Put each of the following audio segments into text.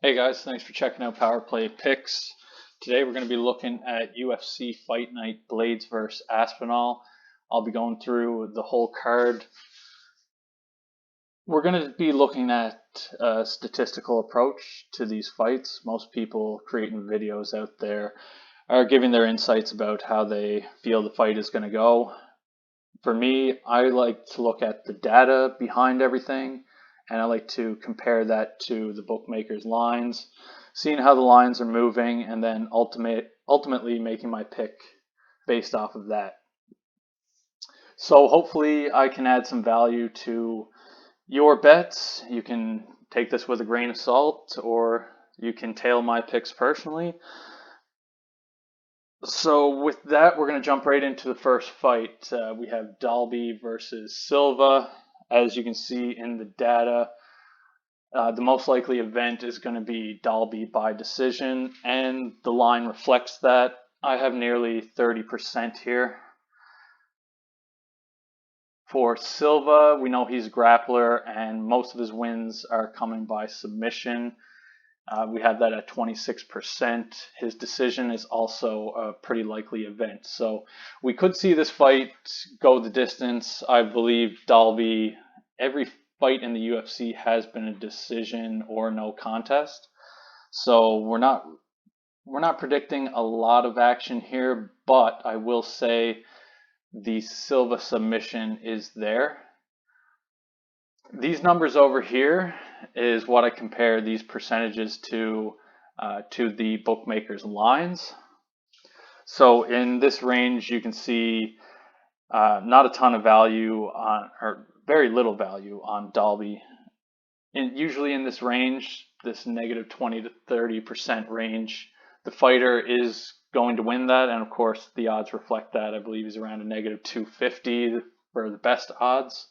Hey guys, thanks for checking out PowerPlayPickz. Today we're going to be looking at UFC Fight Night Blaydes vs. Aspinall. I'll be going through the whole card. We're going to be looking at a statistical approach to these fights. Most people creating videos out there are giving their insights about how they feel the fight is going to go. For me, I like to look at the data behind everything, and I like to compare that to the bookmakers' lines, seeing how the lines are moving, and then ultimately making my pick based off of that. So hopefully I can add some value to your bets. You can take this with a grain of salt, or you can tail my picks personally. So with that, we're going to jump right into the first fight. We have Dalby versus Silva. As you can see in the data, the most likely event is going to be Dalby by decision, and the line reflects that. I have nearly 30% here. For Silva, we know he's a grappler, and most of his wins are coming by submission. We have that at 26%. His decision is also a pretty likely event. So we could see this fight go the distance. I believe Dalby, every fight in the UFC has been a decision or no contest. So we're not predicting a lot of action here, but I will say the Silva submission is there. These numbers over here is what I compare these percentages to the bookmakers' lines. So in this range, you can see not a ton of value on, or very little value on Dalby. And usually in this range, this negative 20 to 30% range, the fighter is going to win that. And of course, the odds reflect that. I believe he's around a negative 250 for the best odds.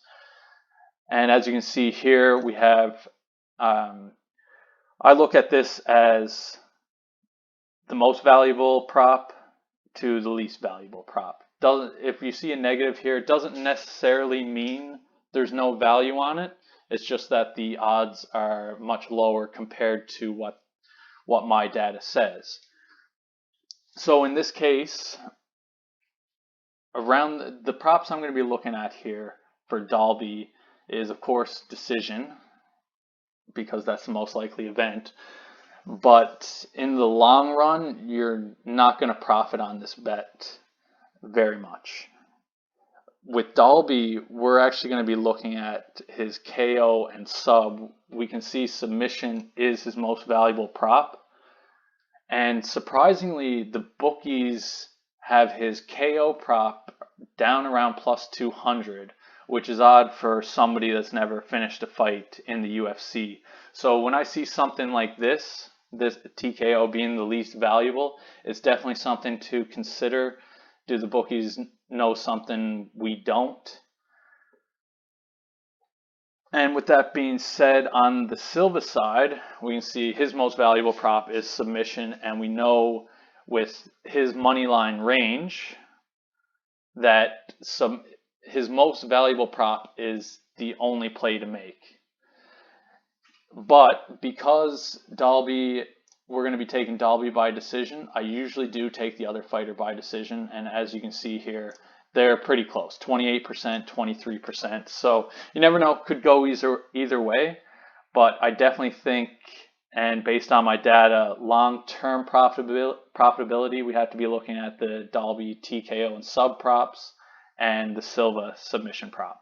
And as you can see here, we have, I look at this as the most valuable prop to the least valuable prop. If you see a negative here, it doesn't necessarily mean there's no value on it. It's just that the odds are much lower compared to what my data says. So in this case, around the props I'm going to be looking at here for Dalby is, of course, decision, because that's the most likely event. But in the long run, you're not going to profit on this bet very much. With Dalby, we're actually going to be looking at his KO and sub. We can see submission is his most valuable prop. And surprisingly, the bookies have his KO prop down around plus 200, which is odd for somebody that's never finished a fight in the UFC. So when I see something like this TKO being the least valuable, it's definitely something to consider. Do the bookies know something we don't? And with that being said, on the Silva side, we can see his most valuable prop is submission, and we know with his money line range that his most valuable prop is the only play to make. But because Dalby, we're going to be taking Dalby by decision, I usually do take the other fighter by decision, and as you can see here, they're pretty close, 28%, 23%. So you never know, could go either way, but I definitely think, and based on my data, long-term profitability, we have to be looking at the Dalby TKO and sub props and the Silva submission prop.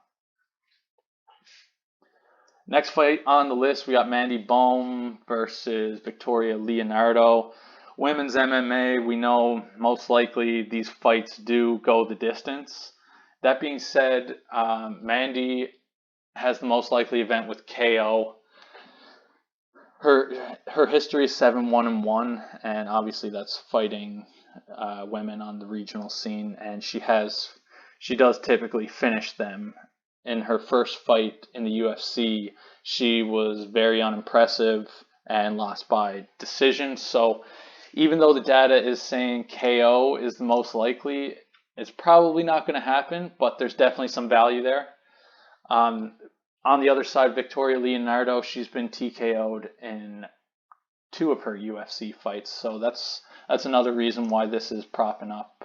Next fight on the list, we got Mandy Bohm versus Victoria Leonardo. Women's MMA, we know most likely these fights do go the distance. That being said, Mandy has the most likely event with KO. Her history is 7-1-1, and obviously that's fighting women on the regional scene, and she does typically finish them. In her first fight in the UFC, she was very unimpressive and lost by decision. So even though the data is saying KO is the most likely, it's probably not going to happen, but there's definitely some value there. On the other side, Victoria Leonardo, she's been TKO'd in two of her UFC fights. So that's another reason why this is propping up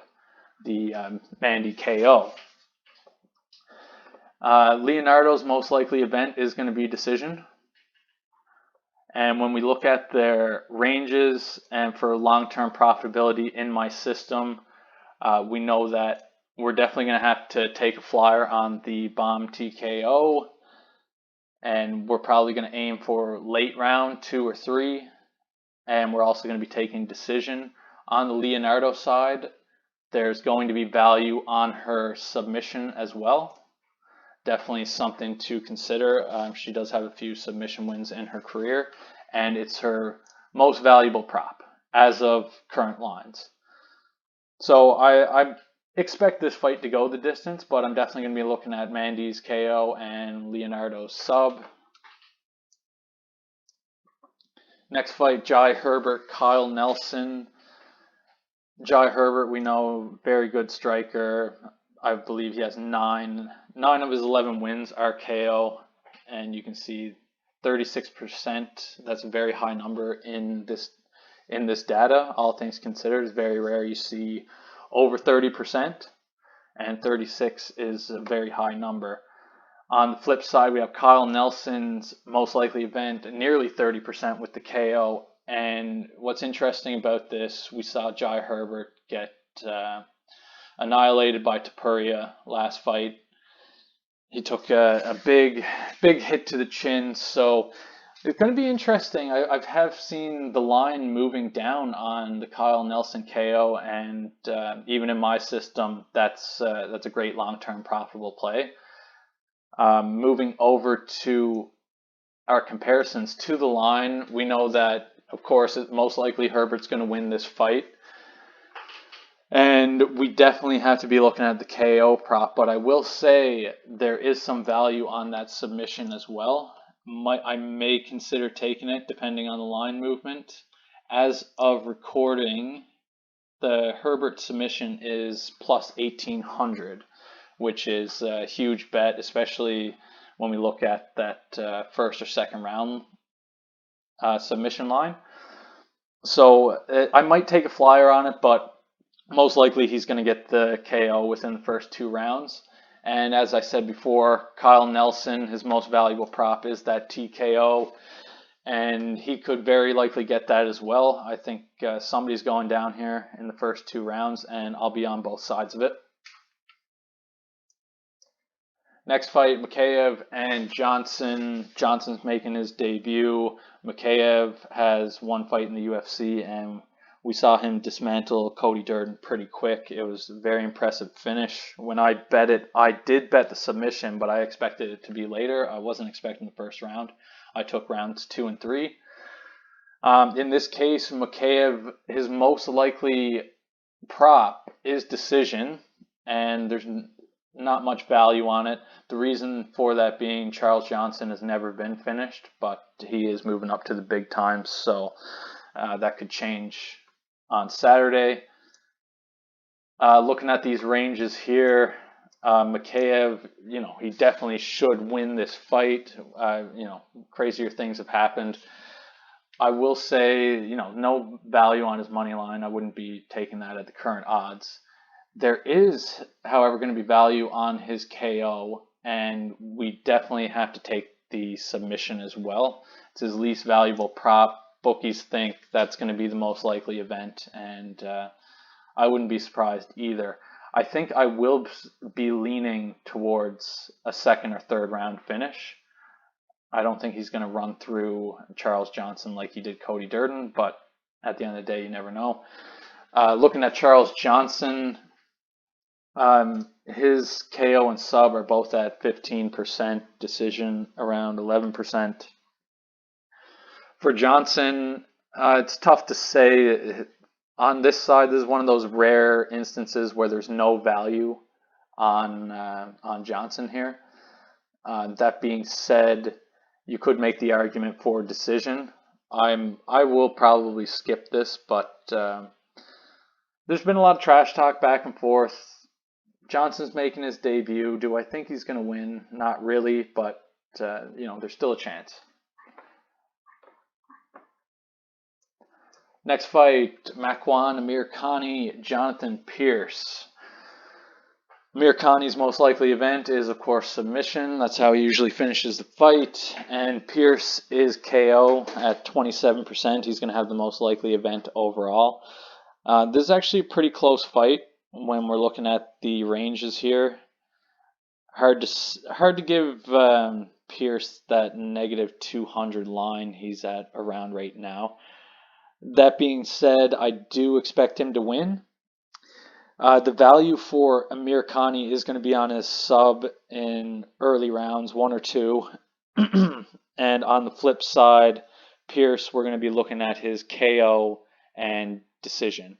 the Mandy KO. Leonardo's most likely event is going to be decision. And when we look at their ranges and for long-term profitability in my system, we know that we're definitely going to have to take a flyer on the Bomb TKO. And we're probably going to aim for late round 2 or 3. And we're also going to be taking decision. On the Leonardo side, there's going to be value on her submission as well. Definitely something to consider. She does have a few submission wins in her career, and it's her most valuable prop as of current lines. So I expect this fight to go the distance, but I'm definitely going to be looking at Mandy's KO and Leonardo's sub. Next fight, Jai Herbert, Kyle Nelson. Jai Herbert, we know, very good striker. I believe he has 9 of his 11 wins are KO, and you can see 36%. That's a very high number in this data. All things considered, it's very rare you see over 30%, and 36 is a very high number. On the flip side, we have Kyle Nelson's most likely event, nearly 30% with the KO. And what's interesting about this, we saw Jai Herbert get annihilated by Topuria last fight. He took a big hit to the chin, so it's going to be interesting. I have seen the line moving down on the Kyle Nelson KO, and even in my system, that's a great long-term profitable play. Moving over to our comparisons to the line, we know that, of course, most likely Herbert's going to win this fight. And we definitely have to be looking at the KO prop, but I will say there is some value on that submission as well. I may consider taking it depending on the line movement. As of recording, the Herbert submission is plus 1800, which is a huge bet, especially when we look at that first or second round submission line. So I might take a flyer on it, but most likely he's going to get the KO within the first 2 rounds. And as I said before, Kyle Nelson, his most valuable prop is that TKO, and he could very likely get that as well. I think somebody's going down here in the first 2 rounds, and I'll be on both sides of it. Next fight, Mikheyev and Johnson. Johnson's making his debut. Mikheyev has 1 fight in the UFC, and we saw him dismantle Cody Durden pretty quick. It was a very impressive finish. When I bet it, I did bet the submission, but I expected it to be later. I wasn't expecting the first round. I took rounds 2 and 3. In this case, Mikheyev, his most likely prop is decision, and there's not much value on it. The reason for that being Charles Johnson has never been finished, but he is moving up to the big times, so that could change on Saturday. Looking at these ranges here, Mikheyev, he definitely should win this fight. Crazier things have happened. I will say, no value on his money line. I wouldn't be taking that at the current odds. There is, however, going to be value on his KO, and we definitely have to take the submission as well. It's his least valuable prop. Bookies think that's going to be the most likely event, and I wouldn't be surprised either. I think I will be leaning towards a 2nd or 3rd round finish. I don't think he's going to run through Charles Johnson like he did Cody Durden, but at the end of the day, you never know. Looking at Charles Johnson, his KO and sub are both at 15%, decision around 11%. For Johnson, it's tough to say. On this side, this is one of those rare instances where there's no value on Johnson here. That being said, you could make the argument for decision. I will probably skip this, but there's been a lot of trash talk back and forth. Johnson's making his debut. Do I think he's going to win? Not really, but there's still a chance. Next fight, Makwan Amirkhani, Jonathan Pierce. Amirkhani's most likely event is, of course, submission. That's how he usually finishes the fight. And Pierce is KO at 27%. He's going to have the most likely event overall. This is actually a pretty close fight when we're looking at the ranges here. Hard to give Pierce that negative 200 line he's at around right now. That being said, I do expect him to win. The value for Amirkhani is going to be on his sub in early rounds, 1 or 2. And on the flip side, Pierce, we're going to be looking at his KO and decision.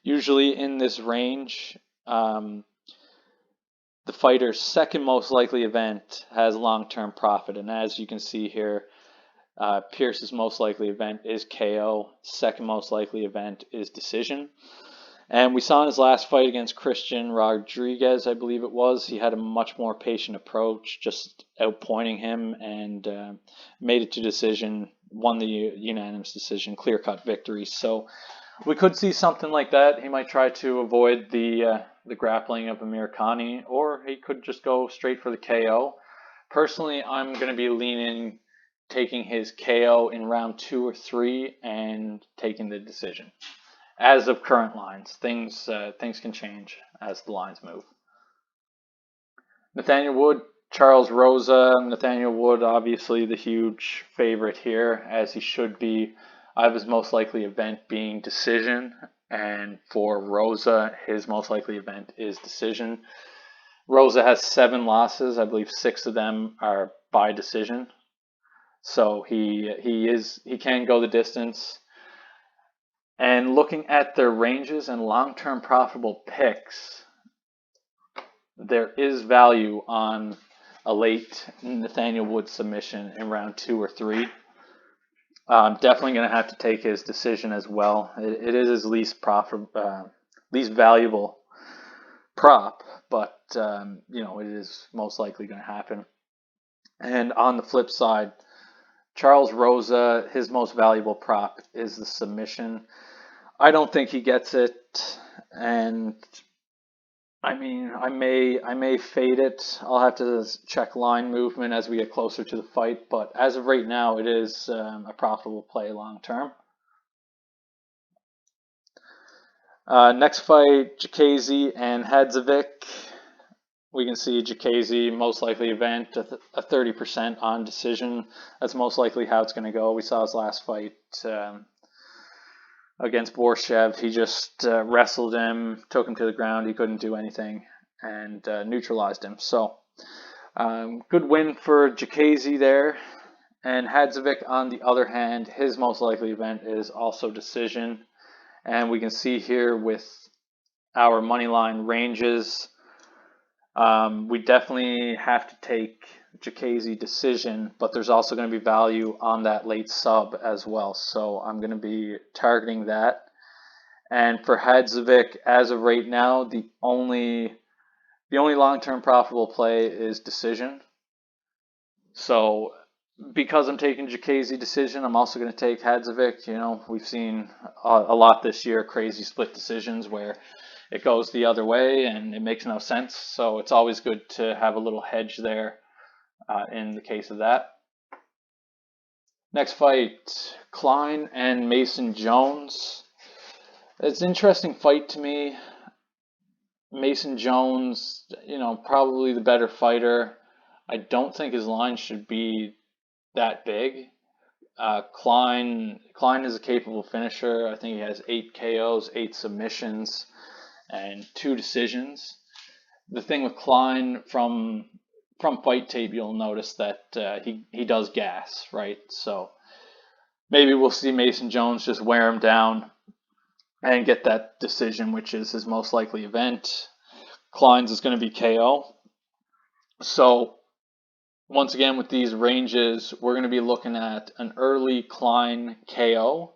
Usually in this range, the fighter's second most likely event has long-term profit. And as you can see here, Pierce's most likely event is KO. Second most likely event is decision. And we saw in his last fight against Christian Rodriguez, I believe it was, he had a much more patient approach, just outpointing him and made it to decision, won the unanimous decision, clear-cut victory. So we could see something like that. He might try to avoid the grappling of Amirkhani, or he could just go straight for the KO. Personally, I'm going to be leaning taking his KO in round 2 or 3 and taking the decision. As of current lines, things can change as the lines move. Nathaniel Wood, Charles Rosa. Nathaniel Wood, obviously the huge favorite here, as he should be. I have his most likely event being decision, and for Rosa, his most likely event is decision. Rosa has 7 losses. I believe 6 of them are by decision. So he can go the distance. And looking at their ranges and long-term profitable picks, there is value on a late Nathaniel Wood submission in round 2 or 3. I'm definitely going to have to take his decision as well. It is his least valuable prop, but it is most likely going to happen. And on the flip side, Charles Rosa, his most valuable prop is the submission. I don't think he gets it, and I mean, I may fade it. I'll have to check line movement as we get closer to the fight, but as of right now, it is a profitable play long term. Next fight, Jakazi and Hadzovic. We can see Jakazi, most likely event, a 30% on decision. That's most likely how it's going to go. We saw his last fight against Borshev. He just wrestled him, took him to the ground. He couldn't do anything, and neutralized him. So good win for Jakazi there. And Hadzovic, on the other hand, his most likely event is also decision. And we can see here with our money line ranges, we definitely have to take Jakazi decision, but there's also going to be value on that late sub as well. So I'm going to be targeting that. And for Hadzovic, as of right now, the only long-term profitable play is decision. So because I'm taking Jakazi decision, I'm also going to take Hadzovic. We've seen a lot this year, crazy split decisions where it goes the other way and it makes no sense. So it's always good to have a little hedge there in the case of that. Next fight, Klein and Mason Jones. It's an interesting fight to me. Mason Jones, probably the better fighter. I don't think his line should be that big. Klein is a capable finisher. I think he has 8 KOs, 8 submissions, and 2 decisions. The thing with Klein, from fight tape, you'll notice that he does gas, right? So maybe we'll see Mason Jones just wear him down and get that decision, which is his most likely event. Klein's is going to be KO. So once again, with these ranges, we're going to be looking at an early Klein KO,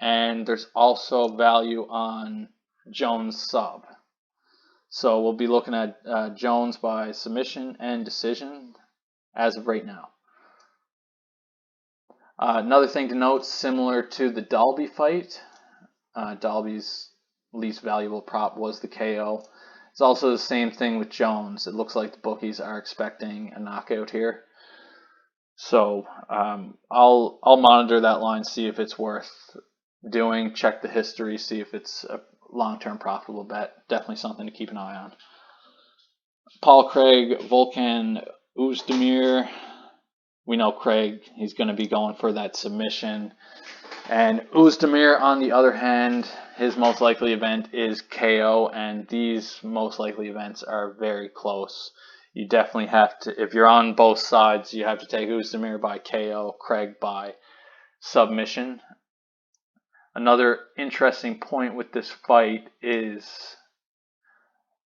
and there's also value on Jones sub. So we'll be looking at Jones by submission and decision as of right now. Another thing to note, similar to the Dalby fight, Dalby's least valuable prop was the KO. It's also the same thing with Jones. It looks like the bookies are expecting a knockout here. So I'll monitor that line, see if it's worth doing, check the history, see if it's a long-term profitable bet. Definitely something to keep an eye on. Paul Craig, Volkan Oezdemir. We know Craig, he's going to be going for that submission. And Oezdemir, on the other hand, his most likely event is KO, and these most likely events are very close. You definitely have to, if you're on both sides, you have to take Oezdemir by KO, Craig by submission. Another interesting point with this fight is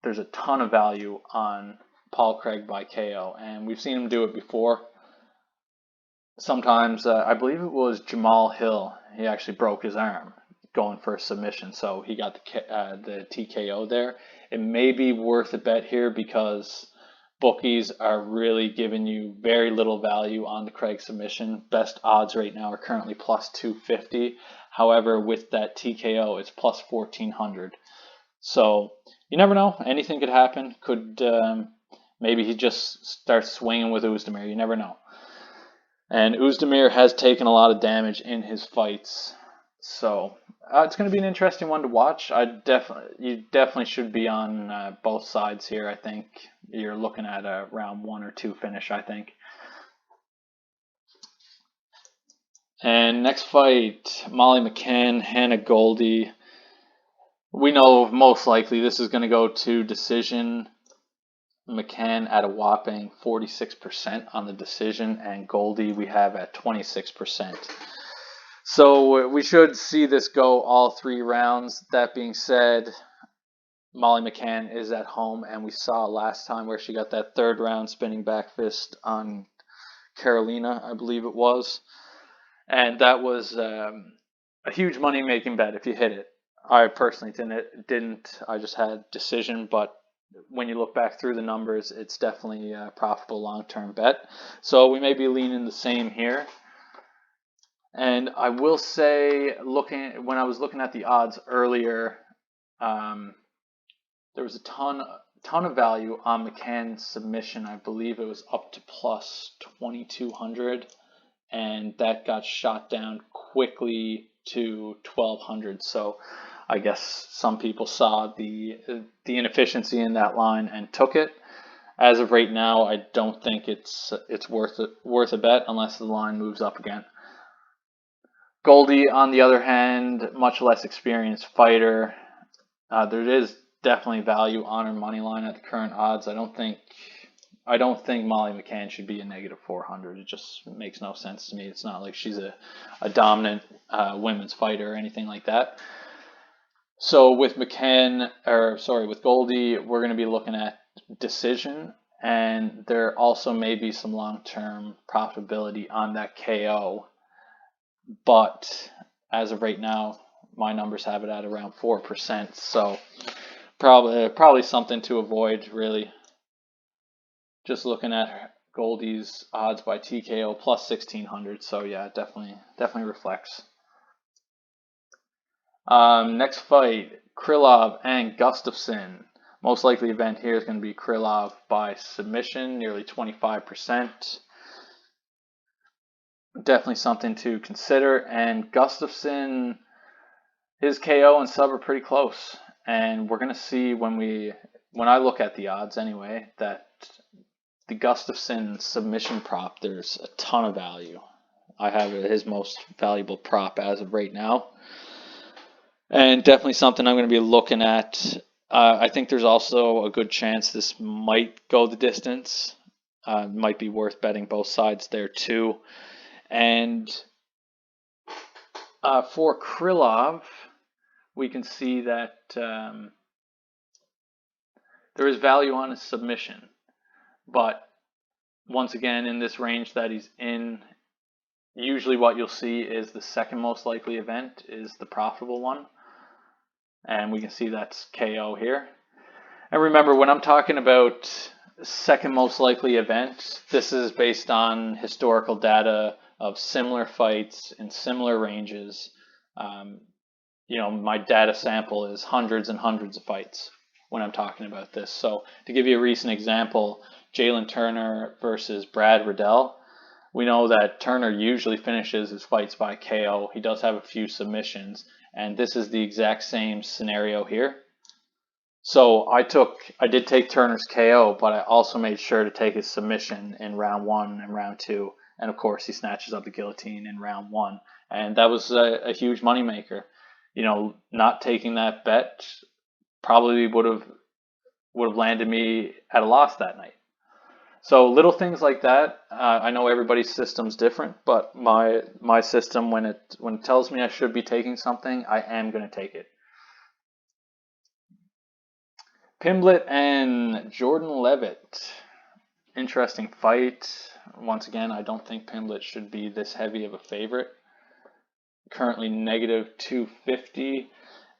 there's a ton of value on Paul Craig by KO, and we've seen him do it before. Sometimes, I believe it was Jamal Hill, he actually broke his arm going for a submission, so he got the TKO there. It may be worth a bet here because bookies are really giving you very little value on the Craig submission. Best odds right now are currently plus 250. However, with that TKO, it's plus 1400. So you never know. Anything could happen. Maybe he just starts swinging with Oezdemir. You never know. And Oezdemir has taken a lot of damage in his fights. So it's going to be an interesting one to watch. You definitely should be on both sides here. I think you're looking at a round 1 or 2 finish, I think. And next fight, Molly McCann, Hannah Goldie. We know most likely this is going to go to decision. McCann at a whopping 46% on the decision, and Goldie we have at 26%. So we should see this go all 3 rounds. That being said, Molly McCann is at home, and we saw last time where she got that 3rd round spinning back fist on Carolina, I believe it was. And that was a huge money-making bet if you hit it. I personally didn't. I just had decision, but when you look back through the numbers, it's definitely a profitable long-term bet. So we may be leaning the same here. And I will say, when I was looking at the odds earlier, there was a ton of value on McCann's submission. I believe it was up to plus 2200, and that got shot down quickly to 1200. So I guess some people saw the inefficiency in that line and took it. As of right now, I don't think it's worth a bet unless the line moves up again. Goldie, on the other hand, much less experienced fighter. There is definitely value on her money line at the current odds. I don't think Molly McCann should be a negative 400. It just makes no sense to me. It's not like she's a dominant women's fighter or anything like that. So with with Goldie, we're going to be looking at decision, and there also may be some long-term profitability on that KO. But as of right now, my numbers have it at around 4%. So probably something to avoid, really. Just looking at Goldie's odds by TKO plus 1600. So yeah, definitely reflects. Next fight, Krylov and Gustafsson. Most likely event here is going to be Krylov by submission, nearly 25%. Definitely something to consider. And Gustafsson, his KO and sub are pretty close. And we're going to see when I look at the odds anyway, that the Gustafsson submission prop, there's a ton of value. I have his most valuable prop as of right now. And definitely something I'm going to be looking at. I think there's also a good chance this might go the distance. Might be worth betting both sides there too. And for Krylov, we can see that there is value on his submission. But once again, in this range that he's in, usually what you'll see is the second most likely event is the profitable one. And we can see that's KO here. And remember, when I'm talking about second most likely event, this is based on historical data of similar fights in similar ranges. My data sample is hundreds and hundreds of fights when I'm talking about this. So to give you a recent example, Jalen Turner versus Brad Riddell. We know that Turner usually finishes his fights by KO. He does have a few submissions, and this is the exact same scenario here. So I did take Turner's KO, but I also made sure to take his submission in round 1 and round 2. And of course, he snatches up the guillotine in round 1. And that was a huge moneymaker. Not taking that bet probably would have landed me at a loss that night. So little things like that. I know everybody's system's different, but my system, when it tells me I should be taking something, I am going to take it. Pimblett and Jordan Levitt. Interesting fight. Once again, I don't think Pimblett should be this heavy of a favorite. Currently negative 250.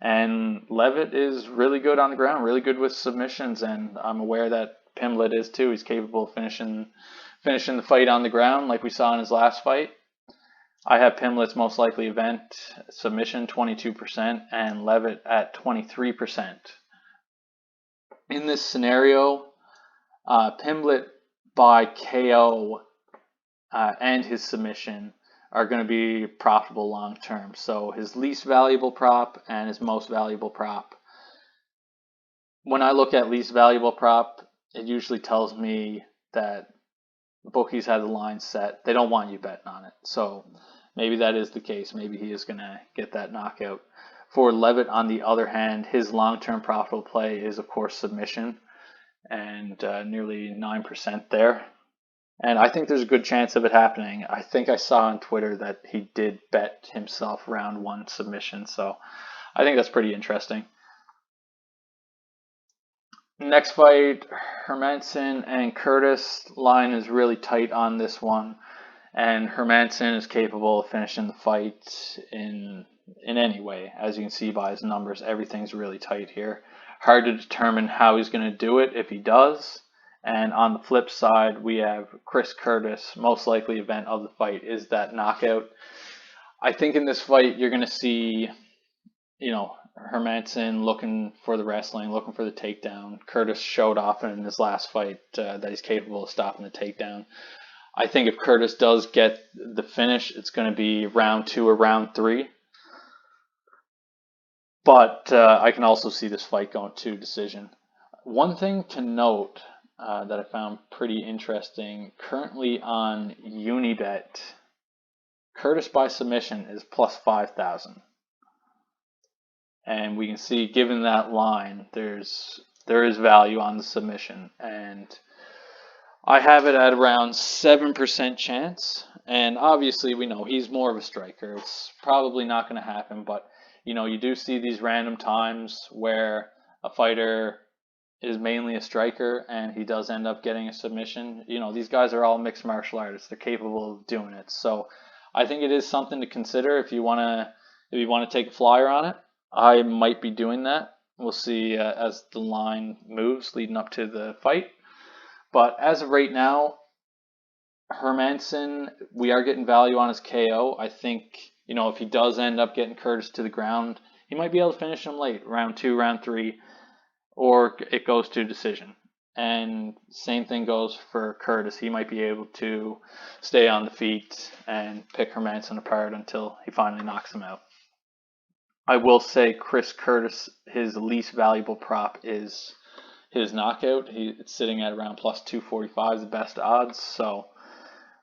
And Levitt is really good on the ground, really good with submissions, and I'm aware that Pimblett is too. He's capable of finishing the fight on the ground like we saw in his last fight. I have Pimblett's most likely event submission 22% and Levitt at 23%. In this scenario, Pimblett by KO and his submission are going to be profitable long term. So his least valuable prop and his most valuable prop. When I look at least valuable prop, it usually tells me that bookies have the line set. They don't want you betting on it. So maybe that is the case. Maybe he is going to get that knockout. For Levitt, on the other hand, his long-term profitable play is, of course, submission, and nearly 9% there. And I think there's a good chance of it happening. I think I saw on Twitter that he did bet himself round 1 submission, so I think that's pretty interesting. Next fight, Hermansson and Curtis. Line is really tight on this one, and Hermansson is capable of finishing the fight in any way. As you can see by his numbers, everything's really tight here. Hard to determine how he's going to do it if he does. And on the flip side, we have Chris Curtis. Most likely event of the fight is that knockout. I think in this fight you're going to see, Hermansson looking for the wrestling, looking for the takedown. Curtis showed off in his last fight that he's capable of stopping the takedown. I think if Curtis does get the finish, it's going to be round 2 or round 3. But I can also see this fight going to decision. One thing to note that I found pretty interesting, currently on Unibet, Curtis by submission is plus 5,000. And we can see, given that line, there is value on the submission. And I have it at around 7% chance. And obviously, we know he's more of a striker. It's probably not going to happen. But, you do see these random times where a fighter is mainly a striker and he does end up getting a submission. These guys are all mixed martial artists. They're capable of doing it. So I think it is something to consider if you want to take a flyer on it. I might be doing that. We'll see as the line moves leading up to the fight. But as of right now, Hermansson, we are getting value on his KO. I think, if he does end up getting Curtis to the ground, he might be able to finish him late, round 2, round 3, or it goes to decision. And same thing goes for Curtis. He might be able to stay on the feet and pick Hermansson apart until he finally knocks him out. I will say Chris Curtis, his least valuable prop is his knockout. It's sitting at around plus 245, the best odds. So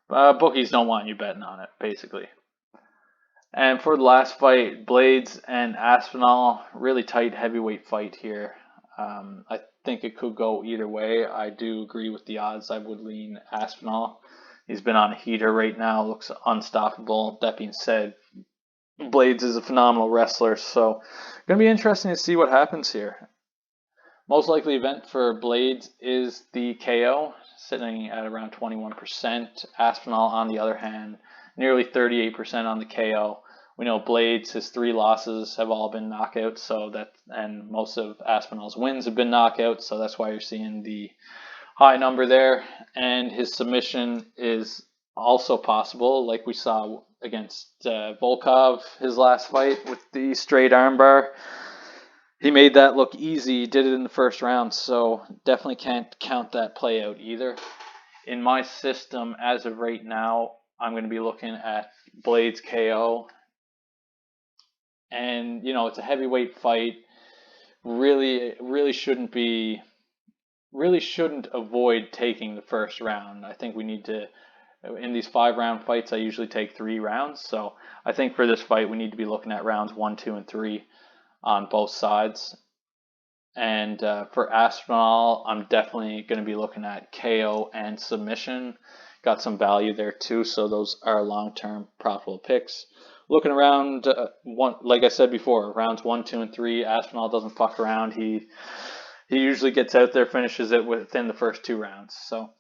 bookies don't want you betting on it, basically. And for the last fight, Blaydes and Aspinall, really tight heavyweight fight here. I think it could go either way. I do agree with the odds. I would lean Aspinall. He's been on a heater right now, looks unstoppable. That being said, Blaydes is a phenomenal wrestler, so going to be interesting to see what happens here. Most likely event for Blaydes is the KO, sitting at around 21%. Aspinall, on the other hand, nearly 38% on the KO. We know Blaydes, his 3 losses have all been knockouts, and most of Aspinall's wins have been knockouts, so that's why you're seeing the high number there. And his submission is also possible, like we saw against Volkov, his last fight with the straight armbar. He made that look easy, did it in the first round, so definitely can't count that play out either. In my system, as of right now, I'm going to be looking at Blaydes KO. And, you know, it's a heavyweight fight. Really shouldn't avoid taking the first round. I think we need to, in these 5-round fights, I usually take 3 rounds. So I think for this fight, we need to be looking at rounds 1, 2, and 3 on both sides. And for Aspinall, I'm definitely going to be looking at KO and submission. Got some value there too, so those are long-term profitable picks. Looking around, like I said before, rounds 1, 2, and 3, Aspinall doesn't fuck around. He usually gets out there, finishes it within the first 2 rounds. So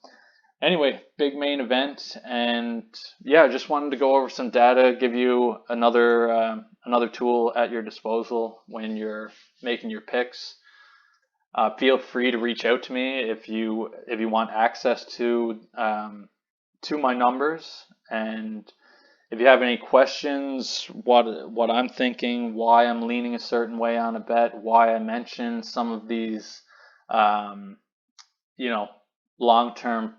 anyway, big main event, and yeah, just wanted to go over some data, give you another tool at your disposal when you're making your picks. Feel free to reach out to me if you want access to my numbers, and if you have any questions, what I'm thinking, why I'm leaning a certain way on a bet, why I mentioned some of these, long-term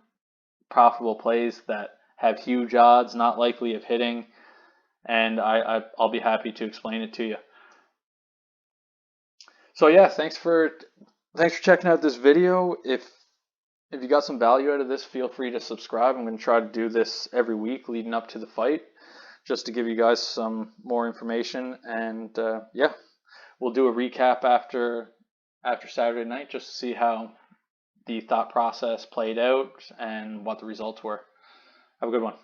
profitable plays that have huge odds, not likely of hitting, and I'll be happy to explain it to you. So yeah, thanks for checking out this video. If you got some value out of this, feel free to subscribe. I'm going to try to do this every week leading up to the fight, just to give you guys some more information. And yeah, we'll do a recap after Saturday night, just to see how the thought process played out and what the results were. Have a good one.